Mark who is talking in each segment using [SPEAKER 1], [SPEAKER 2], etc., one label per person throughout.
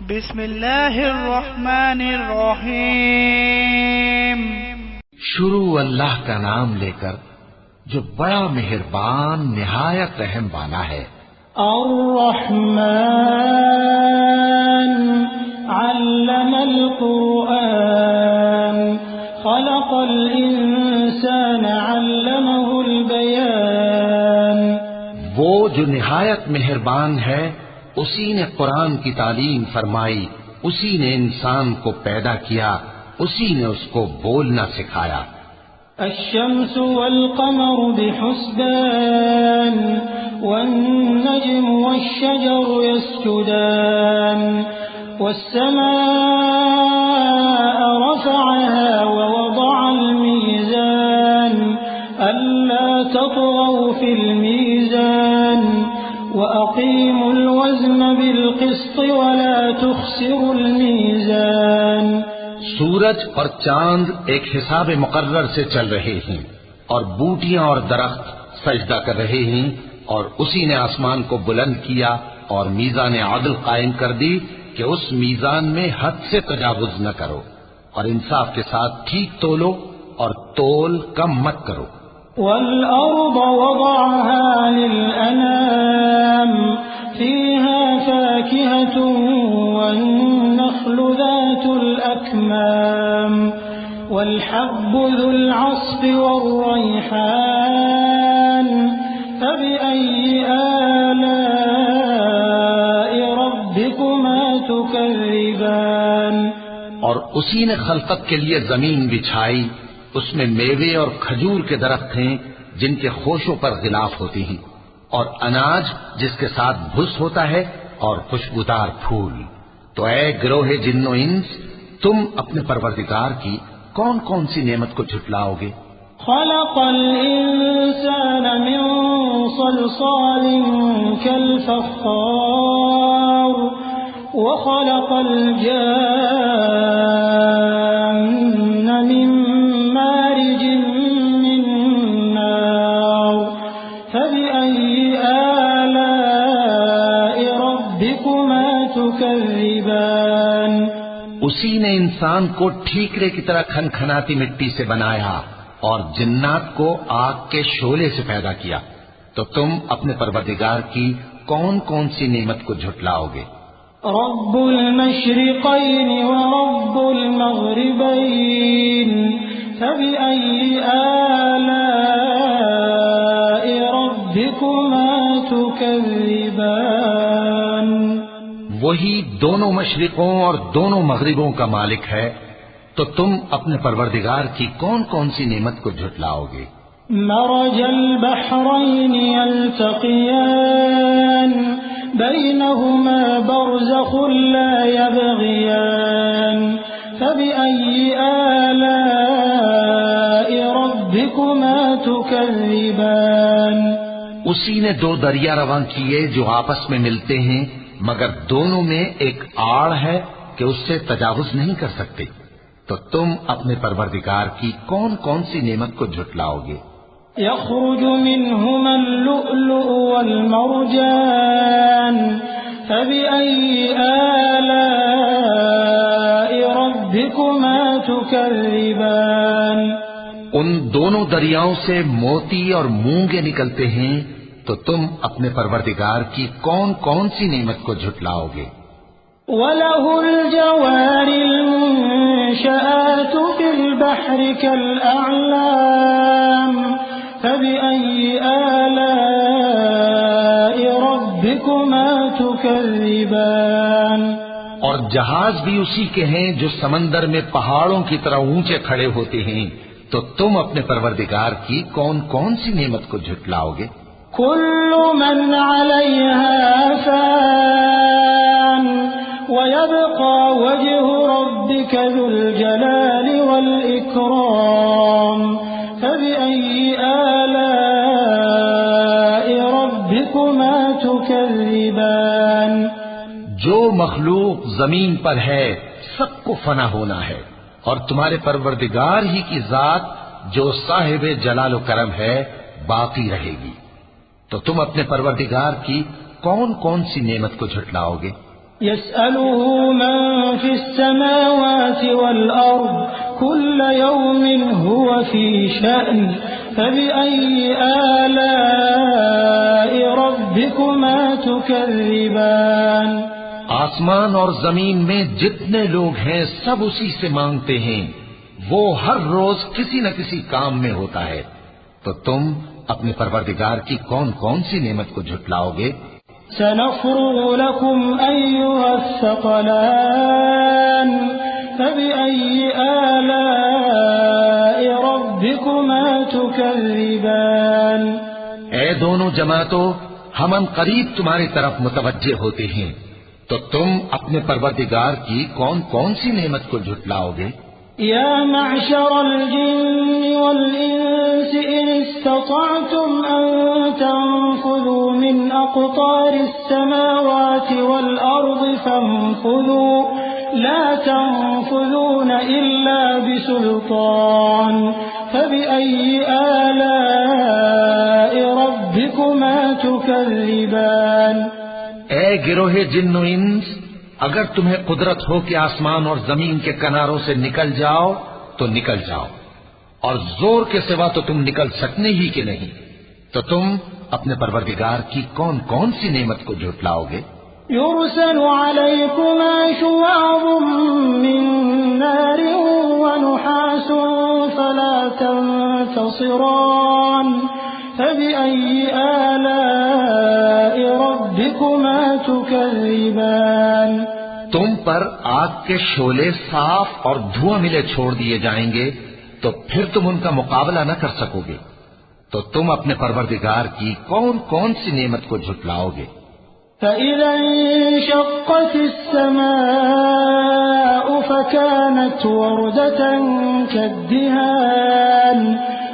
[SPEAKER 1] بسم اللہ الرحمن الرحیم۔
[SPEAKER 2] شروع اللہ کا نام لے کر جو بڑا مہربان نہایت رحم والا ہے۔
[SPEAKER 3] الرحمن علم القرآن خلق الانسان علمه البیان۔
[SPEAKER 2] وہ جو نہایت مہربان ہے اسی نے قرآن کی تعلیم فرمائی، اسی نے انسان کو پیدا کیا، اسی نے اس کو بولنا سکھایا۔
[SPEAKER 3] الشمس والقمر بحسبان والنجم والشجر يسجدان والسماء رفعها ووضع الميزان ألا تطغوا في الميزان وأقيموا الوزن بالقسط ولا تخسروا الميزان۔
[SPEAKER 2] سورج اور چاند ایک حساب مقرر سے چل رہے ہیں، اور بوٹیاں اور درخت سجدہ کر رہے ہیں، اور اسی نے آسمان کو بلند کیا اور میزان عدل قائم کر دی کہ اس میزان میں حد سے تجاوز نہ کرو، اور انصاف کے ساتھ ٹھیک تولو اور تول کم مت کرو۔
[SPEAKER 3] والأرض وضعها للأنام فيها فاكهة والنخل ذات الأكمام والحب ذو العصف والريحان فبأي آلاء ربكما تكذبان۔
[SPEAKER 2] اور اسی نے خلقت کے لیے زمین بچھائی، اس میں میوے اور کھجور کے درخت ہیں جن کے خوشوں پر غلاف ہوتے ہیں، اور اناج جس کے ساتھ بھس ہوتا ہے، اور خوشبودار پھول۔ تو اے گروہ جن و انس، تم اپنے پروردگار کی کون کون سی نعمت کو جھٹلاؤ گے؟
[SPEAKER 3] خلق الإنسان من صلصال كالفخار وخلق الجان من مارج من نار فبأي آلاء ربكما تكذبان۔
[SPEAKER 2] اسی نے انسان کو ٹھیکرے کی طرح کھنکھناتی مٹی سے بنایا اور جنات کو آگ کے شعلے سے پیدا کیا، تو تم اپنے پروردگار کی کون کون سی نعمت کو جھٹلاؤ گے؟
[SPEAKER 3] رب المشرقين ورب المغربين فبأي آلاء ربكما تكذبان۔
[SPEAKER 2] وہی دونوں مشرقوں اور دونوں مغربوں کا مالک ہے، تو تم اپنے پروردگار کی کون کون سی نعمت کو جھٹلاؤ گے؟
[SPEAKER 3] مرج البحرين يلتقيان بينهما برزخ لا يبغيان فبأي آلاء ربكما تكذبان۔
[SPEAKER 2] اسی نے دو دریا رواں کیے جو آپس میں ملتے ہیں، مگر دونوں میں ایک آڑ ہے کہ اس سے تجاوز نہیں کر سکتے، تو تم اپنے پروردگار کی کون کون سی نعمت کو جھٹلاؤ گے؟
[SPEAKER 3] يخرج منهما اللؤلؤ والمرجان فبأي آلاء ربكما تكذبان۔
[SPEAKER 2] ان دونوں دریاؤں سے موتی اور مونگے نکلتے ہیں، تو تم اپنے پروردگار کی کون کون سی نعمت کو جھٹلاؤ گے؟
[SPEAKER 3] وَلَهُ الْجَوَارِ الْمُنشَآتُ فِي الْبَحْرِ كَالْأَعْلَامِ فَبِأَيِّ آلَاءِ رَبِّكُمَا تُكَذِّبَانِ۔
[SPEAKER 2] اور جہاز بھی اسی کے ہیں جو سمندر میں پہاڑوں کی طرح اونچے کھڑے ہوتے ہیں، تو تم اپنے پروردگار کی کون کون سی نعمت کو جھٹلاؤ گے؟
[SPEAKER 3] كل من عليها فان ويبقى وجه ربك ذو الجلال والإكرام فبأي آلاء ربكما تكذبان۔
[SPEAKER 2] جو مخلوق زمین پر ہے سب کو فنا ہونا ہے، اور تمہارے پروردگار ہی کی ذات جو صاحب جلال و کرم ہے باقی رہے گی، تو تم اپنے پروردگار کی کون کون سی نعمت کو جھٹلاؤ گے؟
[SPEAKER 3] يسأله من في السماوات والأرض كل يوم هو في شأن فبأي آلاء ربكما تكذبان
[SPEAKER 2] آسمان اور زمین میں جتنے لوگ ہیں سب اسی سے مانگتے ہیں، وہ ہر روز کسی نہ کسی کام میں ہوتا ہے، تو تم اپنے پروردگار کی کون کون سی نعمت کو جھٹلاؤ گے؟
[SPEAKER 3] سنفرغ لكم أيها الثقلان فبأي آلاء ربكما تكذبان
[SPEAKER 2] اے دونوں جماعتوں، ہم ان قریب تمہاری طرف متوجہ ہوتے ہیں، تو تم اپنے پروردگار کی کون کون سی نعمت کو جھٹلاؤ گے؟
[SPEAKER 3] يا معشر الجن والإنس إن استطعتم أن تنفذوا من أقطار السماوات والأرض فانفذوا لا تنفذون إلا بسلطان فبأي آلاء ربكما تكذبان
[SPEAKER 2] اے گروہ جن و انس، اگر تمہیں قدرت ہو کہ آسمان اور زمین کے کناروں سے نکل جاؤ تو نکل جاؤ، اور زور کے سوا تو تم نکل سکنے ہی کہ نہیں، تو تم اپنے پروردگار کی کون کون سی نعمت کو جھٹلاؤ گے؟
[SPEAKER 3] يرسل عليكما شواظ من نار ونحاس فلا تنتصران فبأي آلاء ربكما تكذبان
[SPEAKER 2] تم پر آگ کے شعلے صاف اور دھواں ملے چھوڑ دیے جائیں گے، تو پھر تم ان کا مقابلہ نہ کر سکو گے، تو تم اپنے پروردگار کی کون کون سی نعمت کو جھٹلاؤ گے؟
[SPEAKER 3] فإذا انشقت السماء فكانت وردة كالدهان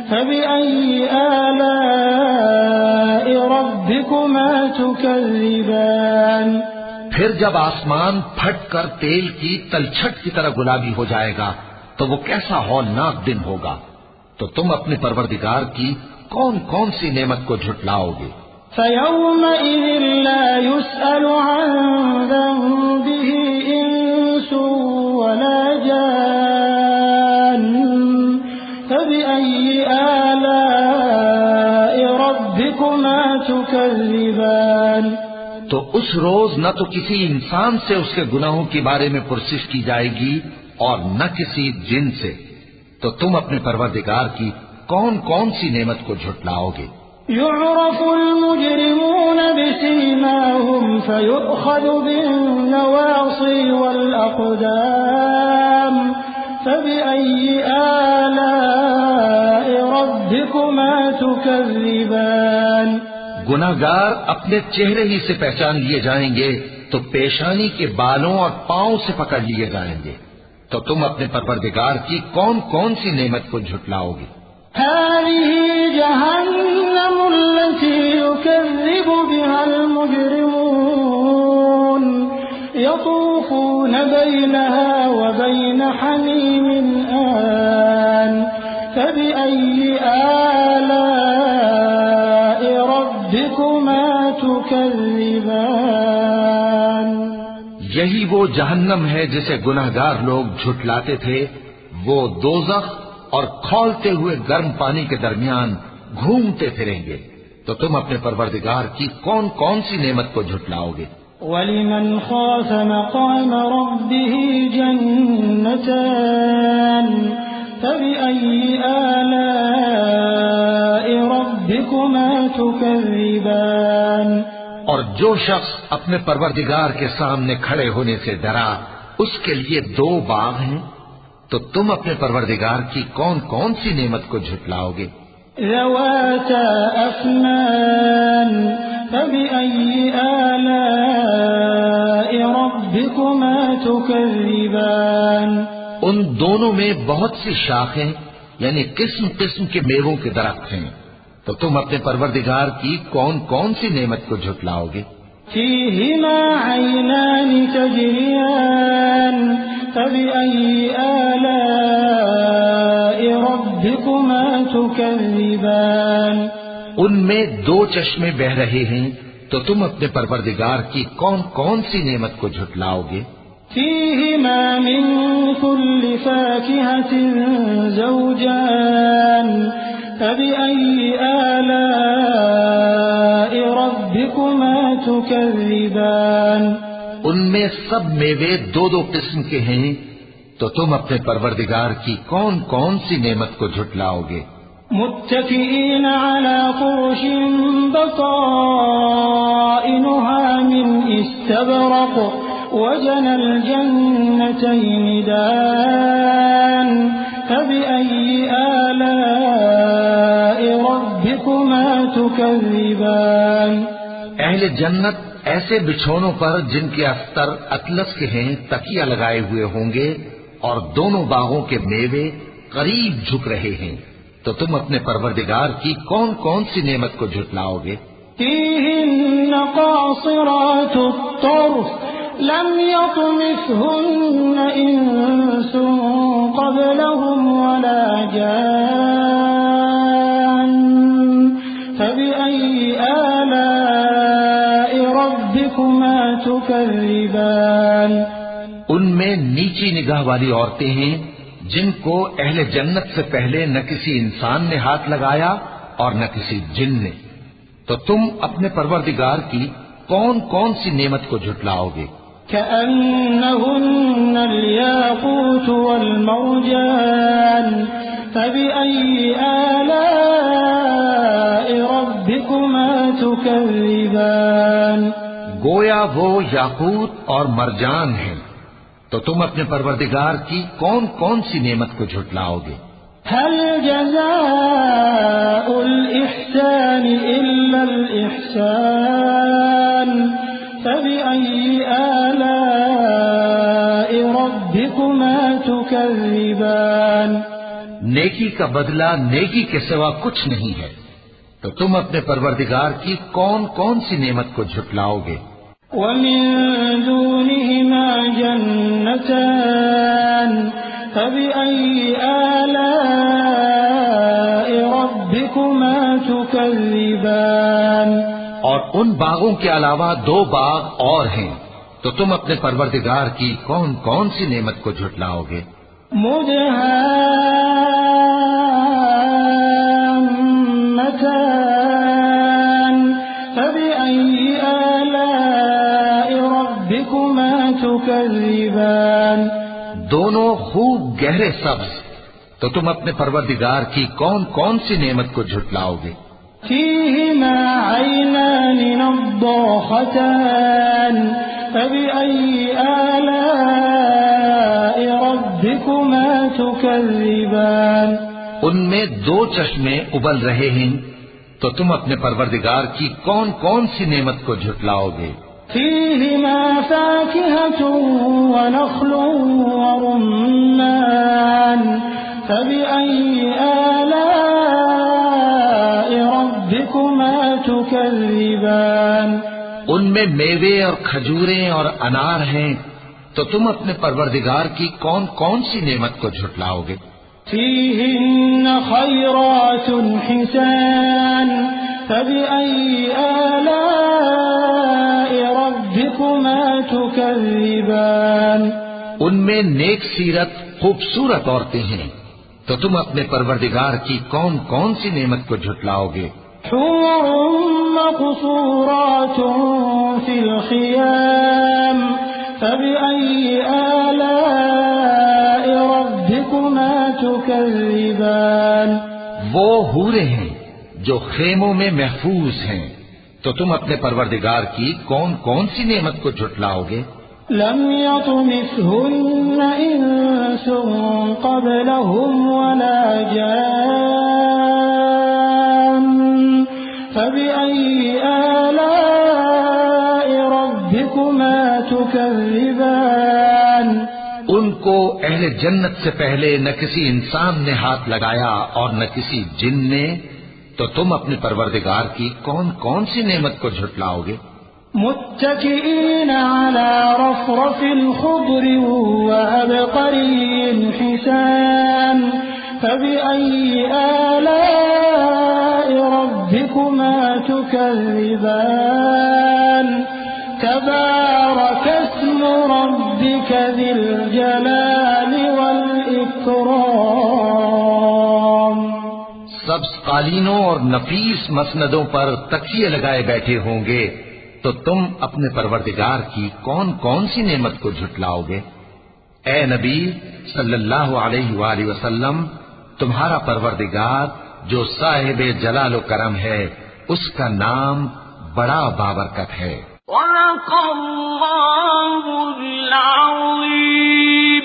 [SPEAKER 3] فبأي آلاء ربكما تكذبان
[SPEAKER 2] پھر جب آسمان پھٹ کر تیل کی تلچھٹ کی طرح گلابی ہو جائے گا تو وہ کیسا ہولناک دن ہوگا، تو تم اپنے پروردگار کی کون کون سی نعمت کو جھٹلاؤ گے؟
[SPEAKER 3] فيومئذ لا يسأل عن ذنبه إنس ولا جان فبأي آلاء ربكما تكذبان
[SPEAKER 2] تو اس روز نہ تو کسی انسان سے اس کے گناہوں کے بارے میں پرسش کی جائے گی اور نہ کسی جن سے، تو تم اپنے پروردگار کی کون کون سی نعمت کو جھٹلاؤ گے؟
[SPEAKER 3] يعرف المجرمون بسيماهم فيؤخذ بالنواصي والأقدام فبأي آلاء ربكما تكذبان
[SPEAKER 2] گناہگار اپنے چہرے ہی سے پہچان لیے جائیں گے تو پیشانی کے بالوں اور پاؤں سے پکڑ لیے جائیں گے، تو تم اپنے پروردگار کی کون کون سی نعمت کو جھٹلاؤ گے؟
[SPEAKER 3] هذه جهنم التي يكذب بها المجرمون يطوفون بينها وبين حميم آن فبأي آلاء ربكما تكذبان
[SPEAKER 2] یہی وہ جہنم ہے جسے گناہگار لوگ جھٹلاتے تھے، وہ دوزخ اور کھولتے ہوئے گرم پانی کے درمیان گھومتے پھریں گے، تو تم اپنے پروردگار کی کون کون سی نعمت کو جھٹلاؤ گے؟
[SPEAKER 3] وَلِمَنْ خَافَ مَقَامَ رَبِّهِ جَنَّتَانِ فَبِأَيِّ آلَاءِ رَبِّكُمَا تُكَذِّبَانِ
[SPEAKER 2] اور جو شخص اپنے پروردگار کے سامنے کھڑے ہونے سے ڈرا، اس کے لیے دو باغ ہیں، تو تم اپنے پروردگار کی کون کون سی نعمت کو جھٹلاؤ گے؟
[SPEAKER 3] ذواتا افنان فبأي آلاء ربكما تكذبان
[SPEAKER 2] ان دونوں میں بہت سی شاخیں یعنی قسم قسم کے میووں کے درخت ہیں، تو تم اپنے پروردگار کی کون کون سی نعمت کو جھٹلاؤ گے؟
[SPEAKER 3] فيهما عينان تجريان فبأي آلاء ربكما تكذبان
[SPEAKER 2] ان میں دو چشمے بہ رہے ہیں، تو تم اپنے پروردگار کی کون کون سی نعمت کو جھٹلاؤ گے؟
[SPEAKER 3] فيهما من كل فاكهة زوجان فبأي آلاء ربكما تكذبان
[SPEAKER 2] ان میں سب میوے دو دو قسم کے ہیں، تو تم اپنے پروردگار کی کون کون سی نعمت کو جھٹلاؤ گے؟
[SPEAKER 3] متكئين على فرش بطائنها من استبرق وجنى الجنتين دان فبأي آلاء ربكما تكذبان
[SPEAKER 2] اہل جنت ایسے بچھونوں پر جن کے استر اطلس کے ہیں تکیہ لگائے ہوئے ہوں گے، اور دونوں باغوں کے میوے قریب جھک رہے ہیں، تو تم اپنے پروردگار کی کون کون سی نعمت کو جھٹلاؤ گے؟
[SPEAKER 3] فيهن قاصرات الطرف لم يطمثهن إنس قبلهم ولا جان فبأي آلاء ربكما تكذبان
[SPEAKER 2] ان میں نیچی نگاہ والی عورتیں ہیں جن کو اہل جنت سے پہلے نہ کسی انسان نے ہاتھ لگایا اور نہ کسی جن نے، تو تم اپنے پروردگار کی کون کون سی نعمت کو جھٹلاؤ گے؟
[SPEAKER 3] كأنهن الياقوت والمرجان فبأي آلاء ربكما تكذبان
[SPEAKER 2] گویا وہ یاقوت اور مرجان ہیں، تو تم اپنے پروردگار کی کون کون سی نعمت کو جھٹلاؤ گے؟
[SPEAKER 3] هل جزاء الإحسان إلا الإحسان فبأي آلاء ربكما تكذبان
[SPEAKER 2] نیکی کا بدلہ نیکی کے سوا کچھ نہیں ہے، تو تم اپنے پروردگار کی کون کون سی نعمت کو جھٹلاؤ گے؟
[SPEAKER 3] ومن دونهما جنتان فبأي آلاء ربكما تكذبان
[SPEAKER 2] اور ان باغوں کے علاوہ دو باغ اور ہیں، تو تم اپنے پروردگار کی کون کون سی نعمت کو جھٹلاؤ گے؟
[SPEAKER 3] مدهامتان فبأي آلاء ربكما تكذبان
[SPEAKER 2] دونوں خوب گہرے سبز، تو تم اپنے پروردگار کی کون کون سی نعمت کو جھٹلاؤ گے؟
[SPEAKER 3] فيهما عينان نضاختان فبأي آلاء ربكما تكذبان
[SPEAKER 2] ان میں دو چشمے ابل رہے ہیں، تو تم اپنے پروردگار کی کون کون سی نعمت کو جھٹلاؤ گے؟
[SPEAKER 3] فيهما فاكهة ونخل ورمان فبأي آلاء ربكما تكذبان
[SPEAKER 2] ان میں میوے اور کھجوریں اور انار ہیں، تو تم اپنے پروردگار کی کون کون سی نعمت کو جھٹلاؤ گے؟
[SPEAKER 3] فيهن خيرات حسان فبأي آلاء ربكما تكذبان
[SPEAKER 2] ان میں نیک سیرت خوبصورت عورتیں ہیں، تو تم اپنے پروردگار کی کون کون سی نعمت کو جھٹلاؤ گے؟
[SPEAKER 3] حور مقصورات في الخيام فبأي آلاء ربكما تكذبان
[SPEAKER 2] وہ حوریں ہیں جو خیموں میں محفوظ ہیں، تو تم اپنے پروردگار کی کون کون سی نعمت کو جھٹلاؤ گے؟
[SPEAKER 3] لم يطمثهن إنس قبلهم ولا جان فبأي آلاء ربكما تكذبان
[SPEAKER 2] ان کو اہل جنت سے پہلے نہ کسی انسان نے ہاتھ لگایا اور نہ کسی جن نے، تو تم اپنے پروردگار کی کون کون سی نعمت کو جھٹلاؤ گے؟
[SPEAKER 3] متكئين على رفرف خضر وعبقري حسان فبأي آلاء ربكما تكذبان تبارك اسم ربك ذي الجلال والإكرام.
[SPEAKER 2] سبز قالینوں اور نفیس مسندوں پر تکیے لگائے بیٹھے ہوں گے تو تم اپنے پروردگار کی کون کون سی نعمت کو جھٹلاؤ گے؟ اے نبی صلی اللہ علیہ وآلہ وسلم، تمہارا پروردگار جو صاحب جلال و کرم ہے، اس کا نام بڑا بابرکت ہے.
[SPEAKER 4] صدق اللہ العظیم.